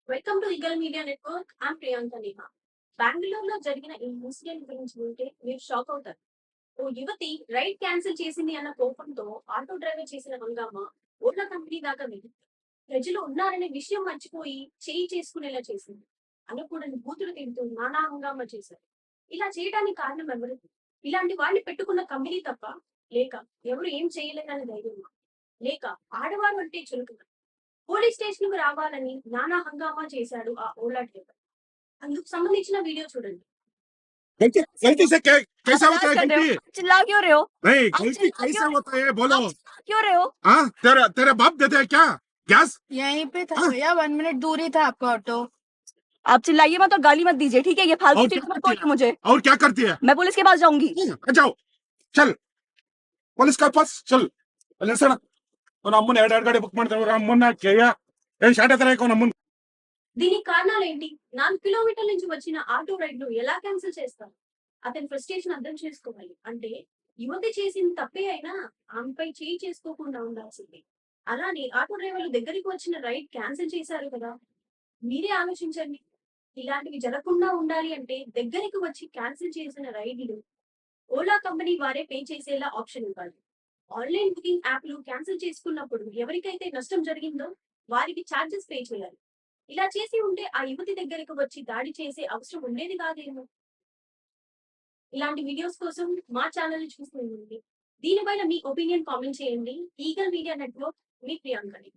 Welcome to eagle media network. I'm Priyanka Neha. బెంగళూరులో జరిగిన ఈ ఇన్సిడెంట్ గురించి వింటే మీరు షాక్ అవుతారు. ఓ యువతి రైడ్ క్యాన్సిల్ చేసింది అన్న కోపంతో ఆటో డ్రైవర్ చేసిన హంగామా ఓలా కంపెనీ దాకా వెళ్ళింది. ప్రజలు ఉన్నారనే విషయం మర్చిపోయి చేయి చేసుకునేలా చేసింది. అనకూడని బూతులు తింటూ నానా హంగామా చేశారు. ఇలా చేయడానికి కారణం ఎవరు? ఇలాంటి వాళ్ళని పెట్టుకున్న కంపెనీ తప్ప, లేక ఎవరు ఏం చేయలేదని ధైర్యమా, లేక ఆడవారు అంటే చులకన? పోలీస్ స్టేషన్ కు రావాలని నానా హంగామా చేశాడు ఆ ఓలా డ్రైవర్. అందుకు సంబంధించిన వీడియో చూడండి. गलती गलती से कैसा आप होता है कर रहे गलती? हो? चिल्ला क्यों रहे हो? नहीं आप गलती चिल्ला कैसे क्यों होता है बोलो। आप क्यों रहे हो? हाँ तेरा तेरे बाप देते हैं क्या गैस? यहीं पे था हाँ? भैया, 1 मिनट दूर ही था आपका ऑटो। आप चिल्लाइए मत और गाली मत दीजिए, ठीक है? ये फालतू और चीज क्या मत करती बोलिए है? मुझे। और क्या करती है? मैं पुलिस के पास जाऊंगी। जाओ चल पुलिस का पास चल सर అమ్మని ఏడాడు బుక్ ಮಾಡ್ತಾರೆ అమ్మన్న చెయ్య ఏం షాట్ ఎత్తరేకో అమ్మని. దీనికి కారణాలేంటి? 4 కిలోమీటర్ల నుంచి వచ్చిన ఆటో రైడ్ ను ఎలా క్యాన్సిల్ చేస్తారు? అతని ఫ్రస్ట్రేషన్ అర్థం చేసుకోవాలి. అంటే యువతి చేసిన తప్పే అయినా ఆమెపై చేయి చేసుకోకుండా ఉండాల్సింది. అలానే ఆటో డ్రైవర్లు దగ్గరికి వచ్చిన రైడ్ క్యాన్సిల్ చేశారు కదా. మీరే ఆలోచించండి. ఇలాంటివి జరగకుండా ఉండాలి అంటే దగ్గరికి వచ్చి క్యాన్సిల్ చేసిన రైడ్లు ఓలా కంపెనీ వారే పే చేసేలా ఆప్షన్ ఇవ్వాలి. ఆన్లైన్ బుకింగ్ యాప్లు క్యాన్సిల్ చేసుకున్నప్పుడు ఎవరికైతే నష్టం జరిగిందో వారికి ఛార్జెస్ పే చేయాలి. ఇలా చేసి ఉంటే ఆ యువతి దగ్గరకు వచ్చి దాడి చేసే అవసరం ఉండేది కాదేమో. ఇలాంటి వీడియోస్ కోసం మా ఛానల్ చూస్తూ ఉండండి. దీనిపైన మీ ఒపీనియన్ కామెంట్ చేయండి. ఈగల్ మీడియా నెట్వర్క్, మీ ప్రియాంకని.